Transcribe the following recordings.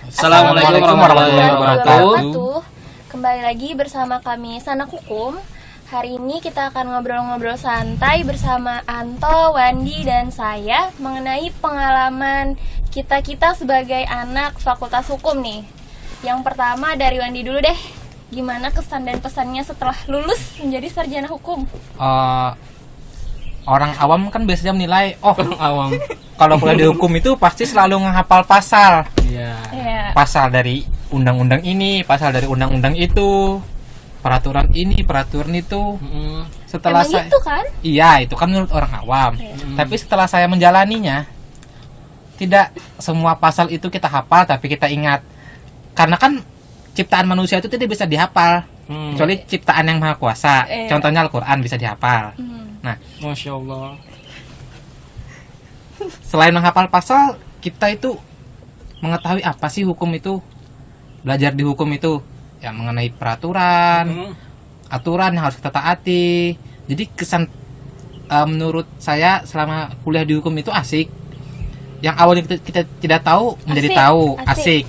Assalamualaikum warahmatullahi wabarakatuh. Kembali lagi bersama kami Sanak Hukum. Hari ini kita akan ngobrol-ngobrol santai bersama Anto, Wandi, dan saya mengenai pengalaman kita sebagai anak Fakultas Hukum nih. Yang pertama dari Wandi dulu deh. Gimana kesan dan pesannya setelah lulus menjadi sarjana hukum? Orang awam kan biasanya menilai, orang awam kalau kuliah di hukum itu pasti selalu menghafal pasal. Iya. Pasal dari undang-undang ini, pasal dari undang-undang itu, peraturan ini, peraturan itu. Setelah Emang gitu kan? Iya, itu kan menurut orang awam. Tapi setelah saya menjalaninya, tidak semua pasal itu kita hafal, tapi kita ingat. Karena kan ciptaan manusia itu tidak bisa dihafal, kecuali ciptaan yang maha kuasa. Contohnya Al-Quran bisa dihafal. Nah, Masya Allah. selain menghafal pasal, kita itu mengetahui apa sih hukum itu, belajar di hukum itu ya mengenai peraturan, aturan yang harus kita taati. Jadi kesan menurut saya selama kuliah di hukum itu asik. Yang awalnya kita tidak tahu menjadi tahu, asik.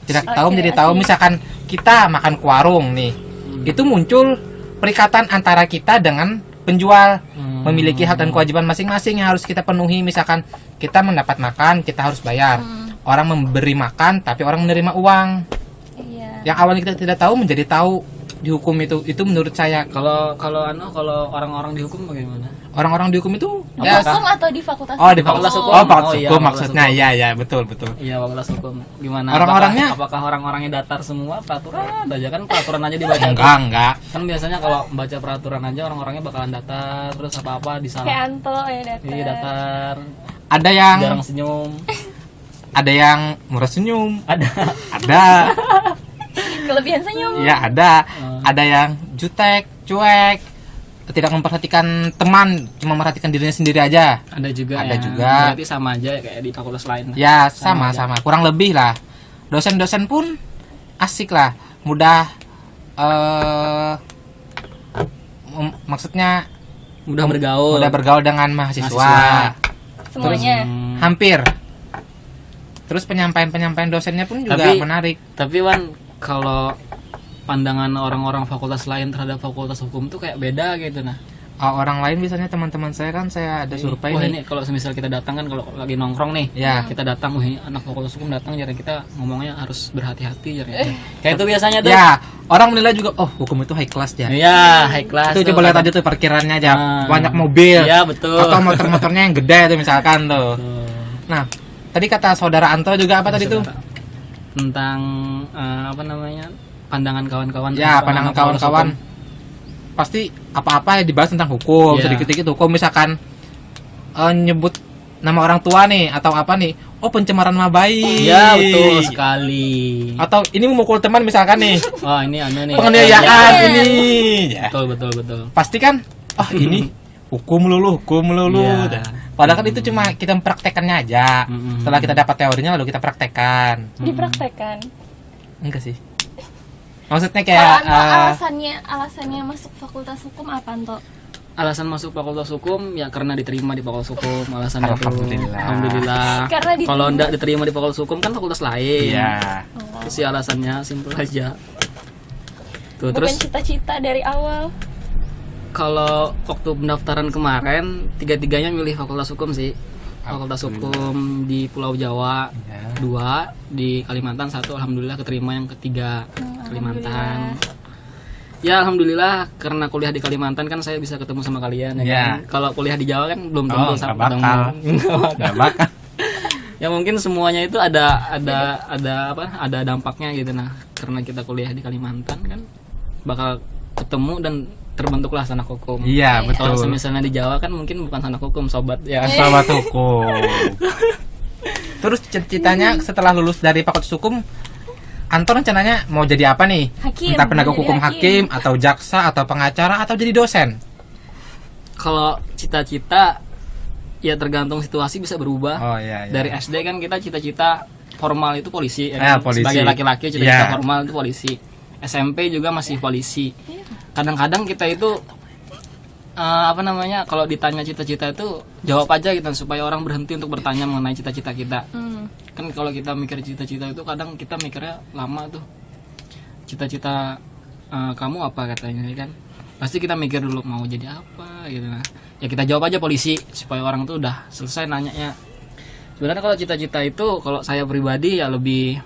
Tidak tahu menjadi tahu. Misalkan kita makan ke warung nih, itu muncul perikatan antara kita dengan penjual, memiliki hak dan kewajiban masing-masing yang harus kita penuhi. Misalkan kita mendapat makan, kita harus bayar. Orang memberi makan, tapi orang menerima uang. Iya. Yang awalnya kita tidak tahu menjadi tahu di hukum itu menurut saya. Kalau orang-orang di hukum bagaimana? Orang-orang di hukum itu Di hukum atau di fakultas? di Fakultas fakultas hukum. hukum. Fakultas Oh, iya, hukum fakultas maksudnya. hukum. Iya, betul. Iya, fakultas hukum. Gimana? Orang-orangnya- apakah orang-orangnya datar semua peraturan aja kan peraturan aja dibaca. enggak. Kan biasanya kalau baca peraturan aja orang-orangnya bakalan datar, terus apa-apa Kayak disalah. Anto ya datar. Iya, datar. Ada yang Jarang senyum. ada yang murah senyum. Ada. Ada. Kelebihan senyum. Ya, ada yang jutek, cuek, tidak memperhatikan teman, cuma memperhatikan dirinya sendiri aja. Ada juga. Ada ya. juga. Berarti sama aja kayak di fakultas lain. Ya, Sama sama, kurang lebih lah. Dosen-dosen pun asik lah, mudah maksudnya Mudah bergaul. mudah bergaul dengan mahasiswa. Semuanya. Hampir. Terus penyampaian dosennya pun juga Tapi- menarik. Tapi Wan, kalau pandangan orang-orang fakultas lain terhadap fakultas hukum tuh kayak beda gitu nah. Orang lain biasanya teman-teman saya kan saya ada survei Wah, nih. ini kalau semisal kita datang kan kalau lagi nongkrong nih, Ya. kita datang, wah ini anak fakultas hukum datang, jadi kita ngomongnya harus berhati-hati jadi. Kayak itu biasanya tuh. Ya, orang menilai juga, oh hukum itu high class ya. Iya, high class. Itu tuh. coba lihat aja tuh parkirannya aja, Ah. banyak mobil. Iya, betul. Atau motor-motornya yang gede tuh misalkan tuh. Tuh. Nah, tadi kata saudara Anto juga apa tadi tuh? Tentang apa namanya? Pandangan kawan-kawan. Ya, tentang pandangan anak fakultas kawan-kawan. hukum. Pasti apa-apa ya dibahas tentang hukum, Iya. sedikit-sedikit hukum. Misalkan nyebut nama orang tua nih atau apa nih? Oh, pencemaran nama baik. Iya, betul sekali. Atau ini memukul teman misalkan nih. Wah, ini anu nih. Penganiayaan Iya. ini. Ya. Betul. Pasti kan, oh ini hukum melulu. Iya. Dah. Padahal kan itu cuma kita mempraktekannya aja. Setelah kita dapat teorinya lalu kita praktekkan. Dipraktekkan. Enggak sih. Maksudnya Kalau kayak Anto alasannya masuk fakultas hukum apa Anto? Alasan masuk fakultas hukum ya karena diterima di fakultas hukum. Alasannya tuh. Alhamdulillah. Alhamdulillah. Karena diterima. Kalau enggak diterima di fakultas hukum kan fakultas lain. iya. Itu sih alasannya, simpel aja. Tuh, Bukan terus cita-cita dari awal. kalau waktu pendaftaran kemarin tiga-tiganya milih fakultas hukum sih. Fakultas hukum di Pulau Jawa Ya. 2, di Kalimantan 1, alhamdulillah keterima yang ketiga Kalimantan. Ya alhamdulillah karena kuliah di Kalimantan kan saya bisa ketemu sama kalian ya Ya. kan. Kalau kuliah di Jawa kan belum tentu Oh, sama nggak bakal. Nggak bakal. Ya mungkin semuanya itu ada dampaknya gitu nah. Karena kita kuliah di Kalimantan kan bakal ketemu dan terbentuklah sanak hukum. Iya, Kalau betul. misalnya di Jawa kan mungkin bukan sanak hukum sobat ya. Sahabat hukum. Terus cita-citanya setelah lulus dari fakultas hukum, Anto rencananya mau jadi apa nih? Hakim. Entah penegak Mau jadi hukum hakim, atau jaksa, atau pengacara, atau jadi dosen? Kalau cita-cita ya tergantung situasi bisa berubah. Oh iya. Dari SD kan kita cita-cita formal itu polisi, Ah, ya kan? polisi. Sebagai laki-laki cita-cita Iya. formal itu polisi. SMP juga masih polisi. Kadang-kadang kita itu kalau ditanya cita-cita itu jawab aja gitu supaya orang berhenti untuk bertanya mengenai cita-cita kita. Kan kalau kita mikir cita-cita itu kadang kita mikirnya lama tuh. Cita-cita kamu apa katanya kan? Pasti kita mikir dulu mau jadi apa gitu. Nah, ya kita jawab aja polisi supaya orang tuh udah selesai nanyanya. Sebenarnya kalau cita-cita itu kalau saya pribadi ya lebih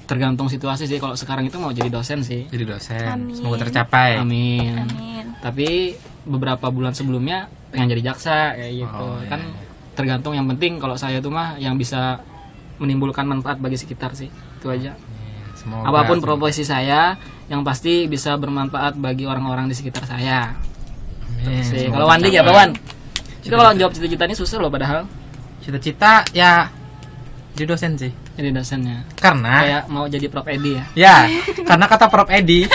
tergantung situasi sih. Kalau sekarang itu mau jadi dosen sih. Jadi dosen. Amin. Semoga tercapai. Amin. Amin. Tapi beberapa bulan sebelumnya pengen jadi jaksa kayak gitu. Oh, iya, Kan iya. tergantung, yang penting kalau saya tuh mah yang bisa menimbulkan manfaat bagi sekitar sih. Itu aja. Semoga. Apapun profesi saya, yang pasti bisa bermanfaat bagi orang-orang di sekitar saya. Amin. Sih. Semoga Kalau Wandi tercapai. apa Wan? Itu kalau jawab cita-cita ini susah loh padahal. Cita-cita ya jadi dosen sih. Jadi dosennya. Karena Kayak mau jadi Prof Edi ya. ya, karena kata Prof Edi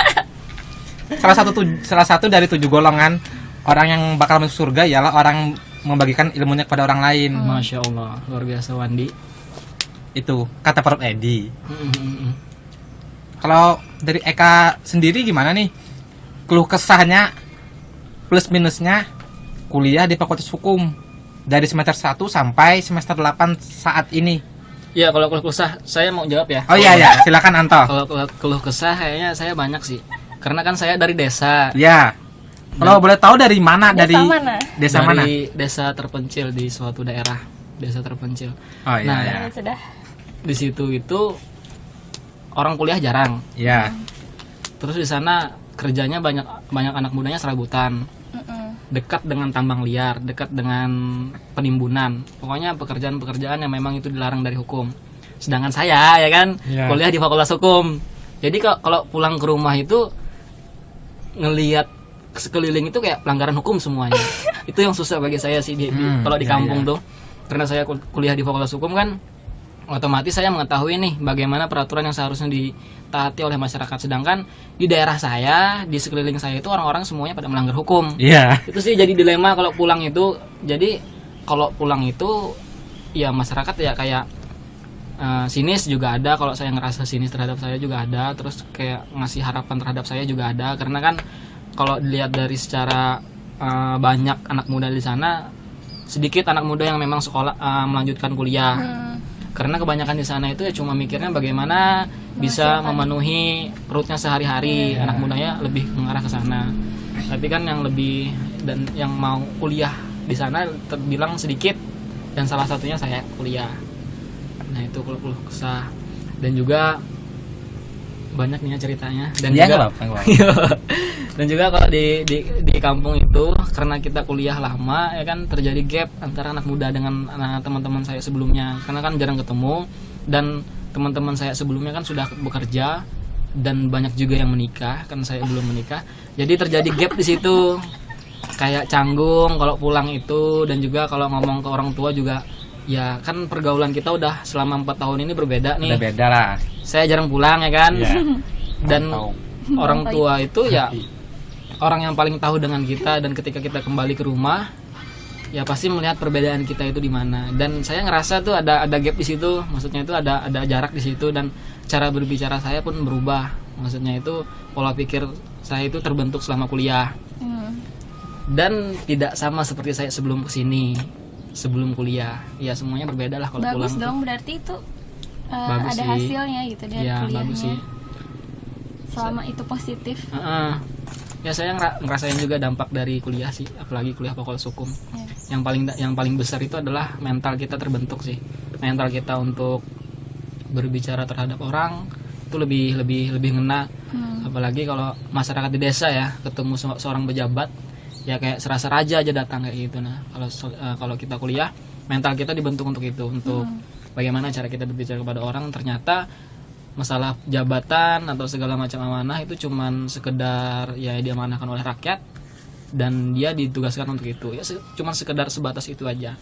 salah satu dari 7 golongan orang yang bakal masuk surga ialah orang membagikan ilmunya kepada orang lain. Masya Allah, luar biasa Wandi. Itu kata Prof Edi. Mm. Kalau dari Eka sendiri gimana nih? Keluh kesahnya plus minusnya kuliah di Fakultas Hukum dari semester 1 sampai semester 8 saat ini. Ya kalau keluh kesah saya mau jawab ya. Oh iya ya, silakan Anto. Kalau keluh kesah kayaknya saya banyak sih. Karena kan saya dari desa. Ya. Kalau boleh tahu dari mana? Desa Dari mana? desa mana? Dari desa terpencil di suatu daerah. Desa terpencil. Oh iya Nah, ya. Ya, sudah. Di situ itu orang kuliah jarang. Ya. Terus di sana kerjanya banyak anak mudanya serabutan. Mm-mm. Dekat dengan tambang liar, dekat dengan penimbunan. Pokoknya pekerjaan-pekerjaan yang memang itu dilarang dari hukum. Sedangkan saya ya kan Ya. kuliah di Fakultas Hukum. Jadi kalau pulang ke rumah itu ngelihat sekeliling itu kayak pelanggaran hukum semuanya. Itu yang susah bagi saya sih kalau di ya, kampung ya. tuh. Karena saya kuliah di Fakultas Hukum kan otomatis saya mengetahui nih bagaimana peraturan yang seharusnya ditaati oleh masyarakat. Sedangkan di daerah saya, di sekeliling saya itu orang-orang semuanya pada melanggar hukum. Iya. Itu sih jadi dilema kalau pulang itu. Jadi kalau pulang itu ya masyarakat ya kayak sinis juga ada. Kalau saya ngerasa sinis terhadap saya juga ada. Terus kayak ngasih harapan terhadap saya juga ada. Karena kan kalau dilihat dari secara banyak anak muda di sana, sedikit anak muda yang memang sekolah melanjutkan kuliah. Karena kebanyakan di sana itu ya cuma mikirnya bagaimana bisa memenuhi perutnya sehari-hari. Anak mudanya lebih mengarah ke sana. Tapi kan yang lebih dan yang mau kuliah di sana terbilang sedikit, dan salah satunya saya kuliah. Nah itu keluh kesah. Dan juga banyak nih ya ceritanya. Dan Iya, juga nggak apa-apa. dan juga kalau di kampung itu karena kita kuliah lama ya kan terjadi gap antara anak muda dengan teman-teman saya sebelumnya. Karena kan jarang ketemu, dan teman-teman saya sebelumnya kan sudah bekerja dan banyak juga yang menikah, kan saya belum menikah. Jadi terjadi gap di situ. Kayak canggung kalau pulang itu, dan juga kalau ngomong ke orang tua juga ya kan pergaulan kita udah selama 4 tahun ini berbeda nih. Udah beda lah. Saya jarang pulang ya kan. Iya. Dan Tahu. orang tua itu ya orang yang paling tahu dengan kita, dan ketika kita kembali ke rumah ya pasti melihat perbedaan kita itu di mana. Dan saya ngerasa tuh ada gap di situ. Maksudnya itu ada jarak di situ, dan cara berbicara saya pun berubah. Maksudnya itu pola pikir saya itu terbentuk selama kuliah. Dan tidak sama seperti saya sebelum kesini, sebelum kuliah. Ya semuanya berbeda lah kalau pulang. Bagus dong, berarti itu Bagus ada sih. hasilnya gitu dari Ya kuliahnya. bagus sih. Selama itu positif. Ya saya ngerasain juga dampak dari kuliah sih, apalagi kuliah Fakultas Hukum. Ya. Yang paling besar itu adalah mental kita terbentuk sih. Mental kita untuk berbicara terhadap orang itu lebih ngena. Apalagi kalau masyarakat di desa ya, ketemu seorang pejabat ya kayak serasa raja aja datang kayak gitu. Nah, kalau kita kuliah, mental kita dibentuk untuk itu, untuk bagaimana cara kita berbicara kepada orang. Ternyata masalah jabatan atau segala macam amanah itu cuman sekedar ya diamanahkan oleh rakyat, dan dia ditugaskan untuk itu. Ya cuman sekedar sebatas itu aja.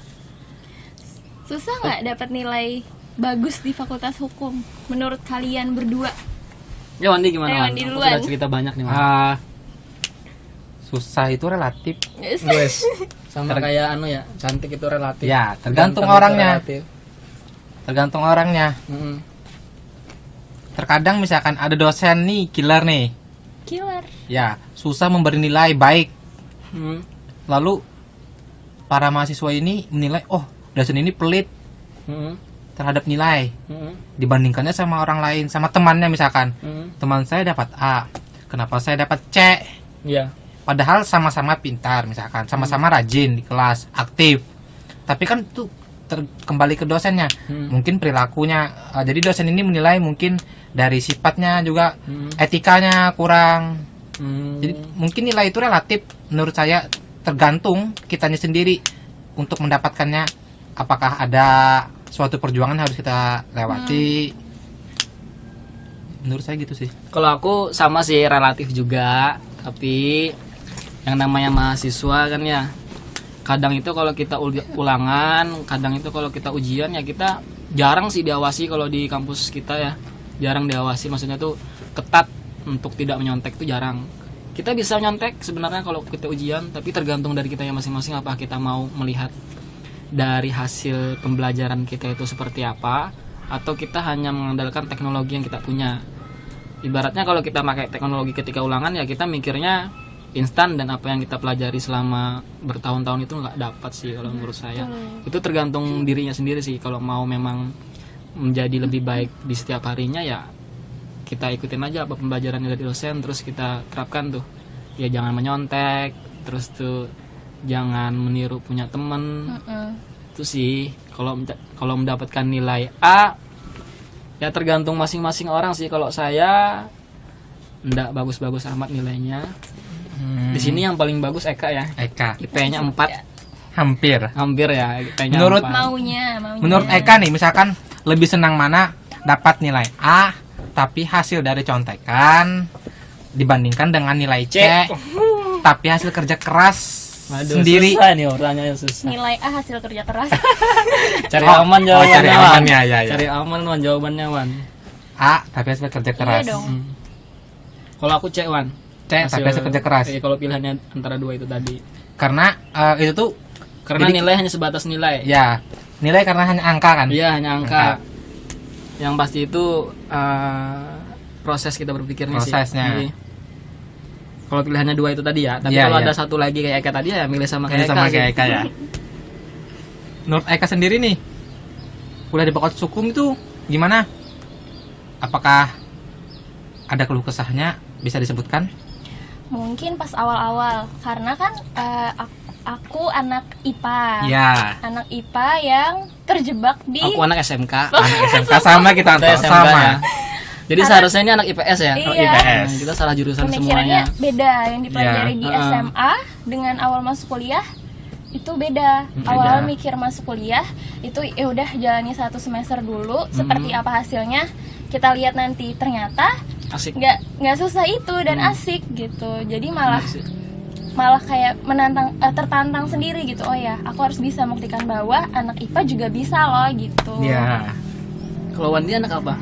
Susah nggak dapat nilai bagus di Fakultas Hukum menurut kalian berdua? Ya Wandi gimana? Ayo, Wan? Wandi Aku duluan. sudah cerita banyak nih, Wan. Susah itu relatif. Guys, sama kayak anu ya, cantik itu relatif. Ya, tergantung Ganteng itu orangnya. relatif. Tergantung orangnya. Terkadang misalkan ada dosen nih killer nih. Killer. Ya, susah memberi nilai baik. Lalu para mahasiswa ini menilai, oh dosen ini pelit. terhadap nilai Mm-mm. dibandingkannya sama orang lain, sama temannya misalkan. Mm-mm. Teman saya dapat A, kenapa saya dapat C? Iya. Padahal sama-sama pintar misalkan, sama-sama rajin di kelas, aktif. Tapi kan itu kembali ke dosennya. Mungkin perilakunya. Jadi dosen ini menilai mungkin dari sifatnya juga, etikanya kurang. Jadi mungkin nilai itu relatif menurut saya, tergantung kitanya sendiri untuk mendapatkannya. Apakah ada suatu perjuangan harus kita lewati? Menurut saya gitu sih. Kalau aku sama sih, relatif juga, tapi yang namanya mahasiswa kan ya, kadang itu kalau kita ulangan, kadang itu kalau kita ujian ya, kita jarang sih diawasi. Kalau di kampus kita ya jarang diawasi, maksudnya tuh ketat untuk tidak menyontek tuh jarang. Kita bisa nyontek sebenarnya kalau kita ujian, tapi tergantung dari kita yang masing-masing, apa kita mau melihat dari hasil pembelajaran kita itu seperti apa, atau kita hanya mengandalkan teknologi yang kita punya. Ibaratnya kalau kita pakai teknologi ketika ulangan ya, kita mikirnya instan, dan apa yang kita pelajari selama bertahun-tahun itu nggak dapat sih kalau menurut saya. Itu tergantung dirinya sendiri sih. Kalau mau memang menjadi lebih baik di setiap harinya ya, kita ikutin aja apa pembelajaran dari dosen, terus kita terapkan tuh. Ya jangan menyontek, terus tuh jangan meniru punya temen. Itu sih kalau mendapatkan nilai A ya tergantung masing-masing orang sih. Kalau saya enggak bagus-bagus amat nilainya. Di sini yang paling bagus Eka ya. Eka IP-nya 4. hampir. Hampir ya IP-nya Menurut 4. Maunya. Menurut Eka nih, misalkan lebih senang mana, dapat nilai A tapi hasil dari contekan dibandingkan dengan nilai C tapi hasil kerja keras sendiri. Susah nih orangnya, susah. Nilai A hasil kerja keras. Cari aman jawabannya. cari Wan. aman ya. Cari aman Wan, jawabannya Wan. A tapi hasil kerja keras. Iya dong. Kalau aku C Wan. C tapi hasil kerja keras. Iya, kalau pilihannya antara dua itu tadi. Karena itu tuh Karena Jadi- nilai hanya sebatas nilai. ya, nilai karena hanya angka kan. Iya, hanya angka. Yang pasti itu proses kita berpikirnya Prosesnya. sih. Jadi, kalau pilihannya dua itu tadi ya, tapi Iya, kalau iya. ada satu lagi kayak Eka tadi ya milih sama Ini kayak Eka. sama sih. kayak Eka ya. Menurut Eka sendiri nih, kuliah di Fakultas Hukum itu gimana? Apakah ada keluh kesahnya, bisa disebutkan? Mungkin pas awal-awal, karena kan aku anak IPA. Ya, Anak IPA yang terjebak di Aku anak SMK. anak SMK sama kita Kita Anto, SMK sama. ya. Jadi seharusnya ini anak IPS ya. Iya. Oh, IPS. Kita salah jurusan pemikirannya semuanya. beda, yang dipelajari Iya. di SMA dengan awal masuk kuliah itu beda. Awal mikir masuk kuliah itu ya udah jalani 1 semester dulu, seperti apa hasilnya kita lihat nanti. Ternyata Asik. nggak susah itu dan asik gitu. Jadi malah kayak tertantang sendiri gitu. Oh ya, aku harus bisa membuktikan bahwa anak IPA juga bisa loh gitu. Ya, Kalau Wandi anak apa?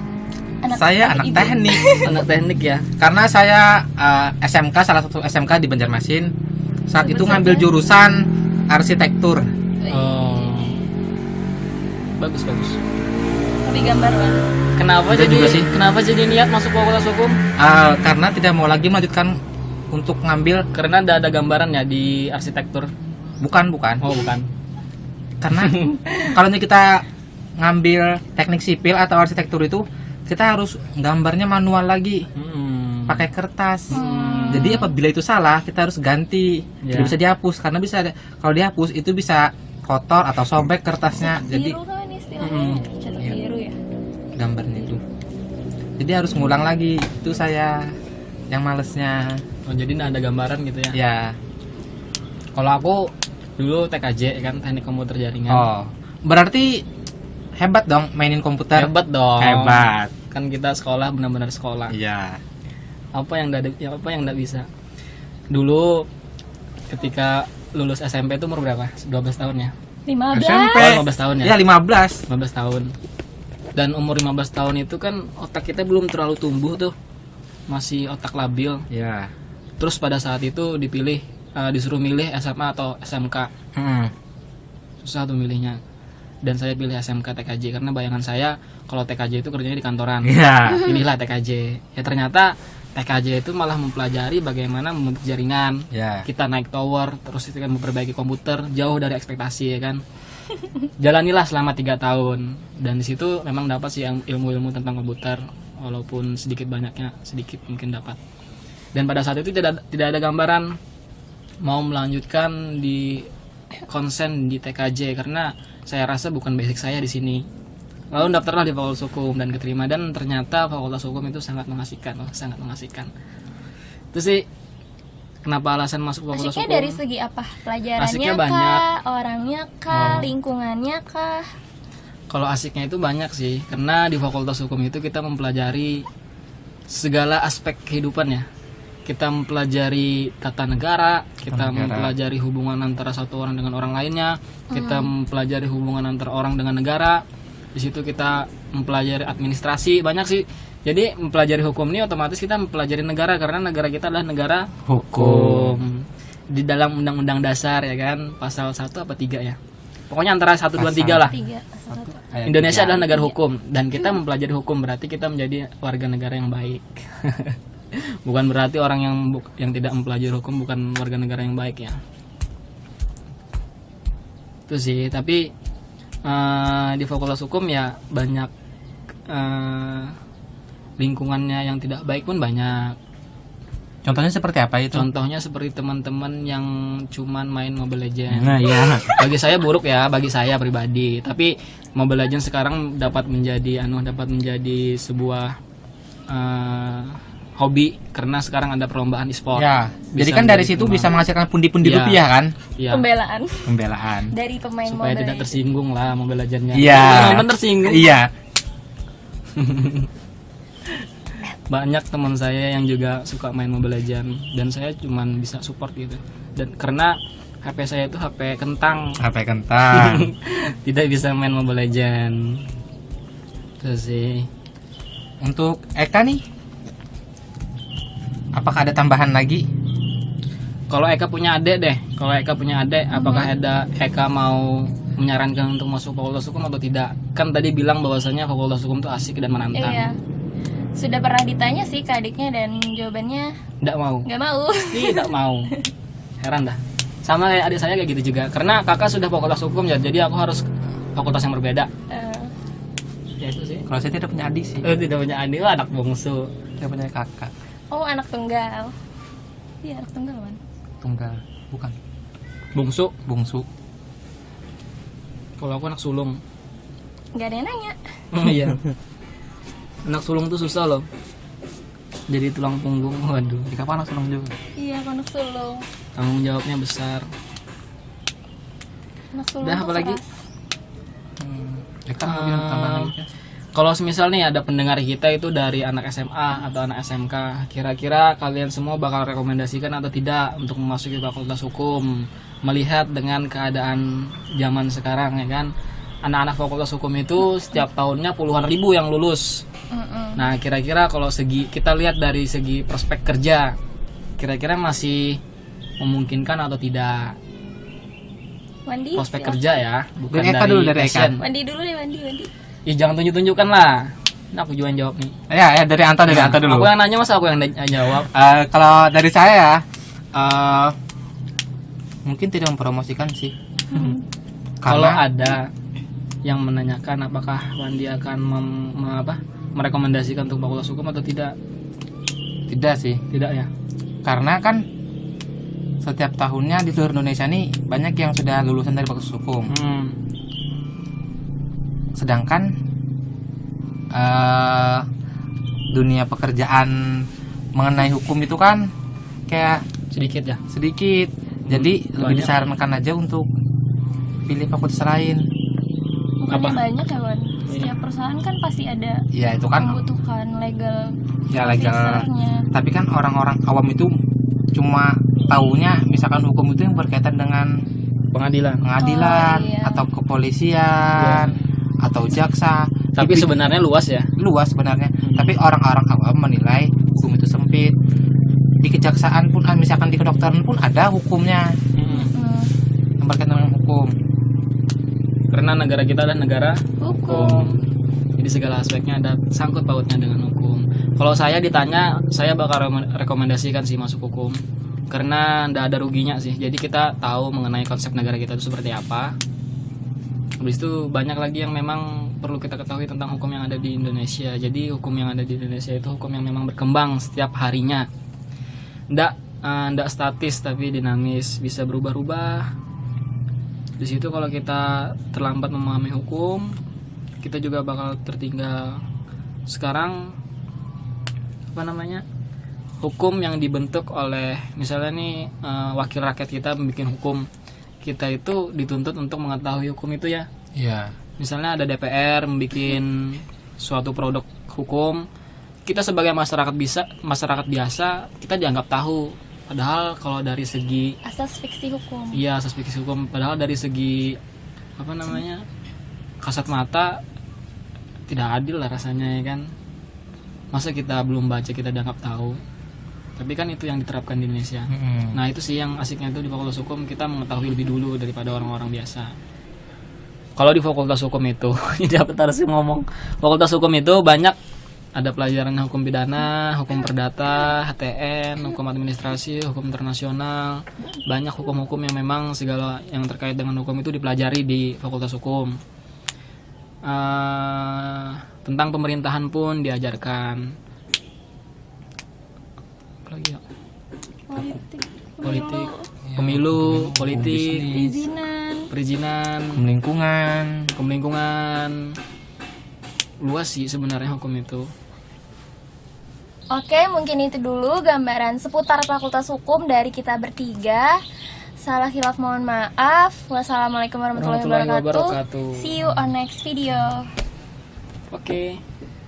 saya anak ibu. teknik. Anak teknik ya. Karena saya SMK, salah satu SMK di Banjarmasin. Saat itu ngambil jurusan arsitektur. Oh. Bagus. Lebih gambar lah. Kenapa Ada jadi juga sih. kenapa jadi niat masuk Fakultas Hukum? Karena tidak mau lagi melanjutkan untuk ngambil, Karena ada gambaran ya di arsitektur. bukan. Oh, bukan. Karena kalau kita ngambil teknik sipil atau arsitektur itu, kita harus gambarnya manual lagi, pakai kertas. Jadi apabila itu salah, kita harus ganti. Ya. Tidak bisa dihapus, karena kalau dihapus itu bisa kotor atau sobek kertasnya. Jadi Biru kan istilahnya. Cetak biru ya. gambarnya itu. Jadi harus ngulang lagi. Itu saya yang malesnya. Oh, jadi nggak ada gambaran gitu ya. Ya. Kalau aku dulu TKJ kan, teknik komputer jaringan. Oh, berarti hebat dong mainin komputer. Hebat dong. Hebat. Kan kita sekolah benar-benar sekolah. Iya. Apa yang nggak bisa? Dulu ketika lulus SMP itu umur berapa? 12 tahun ya? 15. SMP. Oh, 15 tahun ya? Ya 15. 15 tahun. Dan umur 15 tahun itu kan otak kita belum terlalu tumbuh tuh. Masih otak labil. Ya. Terus pada saat itu disuruh milih SMA atau SMK. Susah tuh milihnya. Dan saya pilih SMK TKJ karena bayangan saya kalau TKJ itu kerjanya di kantoran. Iya. Pilihlah TKJ. Ya ternyata TKJ itu malah mempelajari bagaimana membentuk jaringan. Ya. Kita naik tower, terus itu kan memperbaiki komputer, jauh dari ekspektasi ya kan. jalanilah selama 3 tahun, dan di situ memang dapat sih ilmu-ilmu tentang komputer, walaupun sedikit banyaknya, sedikit mungkin dapat. Dan pada saat itu tidak ada gambaran mau melanjutkan di konsen di TKJ karena saya rasa bukan basic saya di sini. Lalu daftarlah di Fakultas Hukum dan keterima, dan ternyata Fakultas Hukum itu sangat mengasihkan, sangat mengasihkan. Itu sih kenapa alasan masuk Fakultas Asiknya Hukum. dari segi apa? Pelajarannya Asiknya kah? banyak. Orangnya kah? Lingkungannya kah? Kalau asiknya itu banyak sih, karena di Fakultas Hukum itu kita mempelajari segala aspek kehidupan ya. Kita mempelajari tata negara, kita mempelajari hubungan antara satu orang dengan orang lainnya, kita mempelajari hubungan antara orang dengan negara. Di situ kita mempelajari administrasi, banyak sih. Jadi mempelajari hukum ini otomatis kita mempelajari negara, karena negara kita adalah negara hukum. Di dalam Undang-Undang Dasar ya kan, pasal 1 apa 3 ya. Pokoknya antara 1 2 3 lah. 3. Indonesia adalah negara hukum, dan kita mempelajari hukum berarti kita menjadi warga negara yang baik. Bukan berarti orang yang tidak mempelajari hukum bukan warga negara yang baik ya. Itu sih, tapi di Fakultas Hukum ya banyak lingkungannya yang tidak baik pun banyak. Contohnya seperti apa itu? Contohnya seperti teman-teman yang cuman main Mobile Legends. Nah, iya. Bagi saya buruk ya, bagi saya pribadi. Tapi Mobile Legends sekarang dapat menjadi sebuah hobi, karena sekarang ada perlombaan e-sport. Ya. Jadi Bisa kan dari menjadi situ teman. bisa menghasilkan pundi-pundi Ya. rupiah kan? Iya. Pembelaan dari pemain Supaya Mobile tidak Legends. tersinggung lah Mobile Legends-nya. Iya. Teman-teman tersinggung. Iya. Banyak teman saya yang juga suka main Mobile Legends, dan saya cuman bisa support gitu. Dan karena HP saya itu HP kentang, HP kentang. tidak bisa main Mobile Legends. Terus sih. Untuk Eka nih, apakah ada tambahan lagi? Kalau Eka punya adik deh, apakah ada Eka mau menyarankan untuk masuk Fakultas Hukum atau tidak? Kan tadi bilang bahwasanya Fakultas Hukum itu asik dan menantang. Iya. Sudah pernah ditanya sih ke adiknya, dan jawabannya Nggak mau. nggak mau. Tidak mau. Heran dah. Sama kayak adik saya kayak gitu juga. Karena kakak sudah Fakultas Hukum ya, jadi aku harus fakultas yang berbeda. Ya itu sih. Kalau saya tidak punya adik sih, Tidak punya adik, anak bungsu. saya punya kakak Oh, anak tunggal. Iya, anak tunggal kan. tunggal, bukan Bungsu. bungsu. Kalau aku anak sulung. Nggak ada yang nanya. Iya. Anak sulung tuh susah loh. Jadi tulang punggung. Waduh. Di kapan anak sulung juga? Iya, aku anak sulung. Tanggung jawabnya besar. Anak sulung Udah, tuh apa lagi? keras. Eka mau bilang tambahan lagi kan? Kalau semisal nih ada pendengar kita itu dari anak SMA atau anak SMK, kira-kira kalian semua bakal rekomendasikan atau tidak untuk memasuki Fakultas Hukum, melihat dengan keadaan zaman sekarang ya kan? Anak-anak Fakultas Hukum itu setiap tahunnya puluhan ribu yang lulus. Nah, kira-kira kalau kita lihat dari segi prospek kerja, kira-kira masih memungkinkan atau tidak? Wandi. Prospek silakan. kerja ya, bukan Dari Eka dulu, dari Eka. passion. Wandi dulu deh, Wandi. Ih, jangan tunjuk-tunjukkan lah. Nah, aku juga yang jawab nih. Ya, dari Anta, dulu. Aku yang nanya, masa aku yang jawab? Kalau dari saya, mungkin tidak mempromosikan sih. Kalau Karena ada yang menanyakan apakah Wandi akan merekomendasikan untuk Fakultas Hukum atau tidak? tidak sih, Tidak ya. karena kan setiap tahunnya di seluruh Indonesia nih banyak yang sudah lulusan dari Fakultas Hukum. Sedangkan dunia pekerjaan mengenai hukum itu kan kayak Sedikit ya. sedikit. Jadi lebih Banyak. disarankan aja untuk pilih fakultas lain. Bukannya Apa? banyak ya, Wan? Setiap perusahaan kan pasti ada Ya itu kan membutuhkan legal ya legal. officer-nya. Tapi kan orang-orang awam itu cuma taunya misalkan hukum itu yang berkaitan dengan Pengadilan. pengadilan Oh, iya. atau kepolisian atau jaksa. Tapi Dipi- sebenarnya luas ya. luas sebenarnya. Tapi orang-orang awam menilai hukum itu sempit. Di kejaksaan pun, misalkan di kedokteran pun ada hukumnya yang berkaitan dengan hukum. Karena negara kita adalah negara Hukum. Jadi segala aspeknya ada sangkut pautnya dengan hukum. Kalau saya ditanya, saya bakal rekomendasikan sih masuk hukum. Karena ndak ada ruginya sih. Jadi kita tahu mengenai konsep negara kita itu seperti apa. Habis itu banyak lagi yang memang perlu kita ketahui tentang hukum yang ada di Indonesia. Jadi hukum yang ada di Indonesia itu hukum yang memang berkembang setiap harinya. Nggak statis tapi dinamis, bisa berubah-ubah. Di situ kalau kita terlambat memahami hukum, kita juga bakal tertinggal. Sekarang hukum yang dibentuk oleh misalnya nih wakil rakyat kita membuat hukum, kita itu dituntut untuk mengetahui hukum itu ya. Iya. Misalnya ada DPR membuat suatu produk hukum, kita sebagai masyarakat biasa kita dianggap tahu, padahal kalau dari segi Asas fiksi hukum. iya asas fikih hukum, padahal dari segi kasat mata tidak adil lah rasanya ya kan. Masa kita belum baca kita dianggap tahu, tapi kan itu yang diterapkan di Indonesia. Nah itu sih yang asiknya tuh di Fakultas Hukum, kita mengetahui lebih dulu daripada orang-orang biasa. Kalau di Fakultas Hukum itu jadi apa harus ngomong, Fakultas Hukum itu banyak ada pelajaran hukum pidana, hukum perdata, HTN, hukum administrasi, hukum internasional. Banyak hukum-hukum yang memang segala yang terkait dengan hukum itu dipelajari di Fakultas Hukum. Tentang pemerintahan pun diajarkan. Apalagi ya? Politik, pemilu, politik, perizinan, hukum lingkungan. Luas sih sebenarnya hukum itu. Oke, mungkin itu dulu gambaran seputar Fakultas Hukum dari kita bertiga. Salah khilaf mohon maaf. Wassalamualaikum warahmatullahi wabarakatuh. See you on next video. Oke.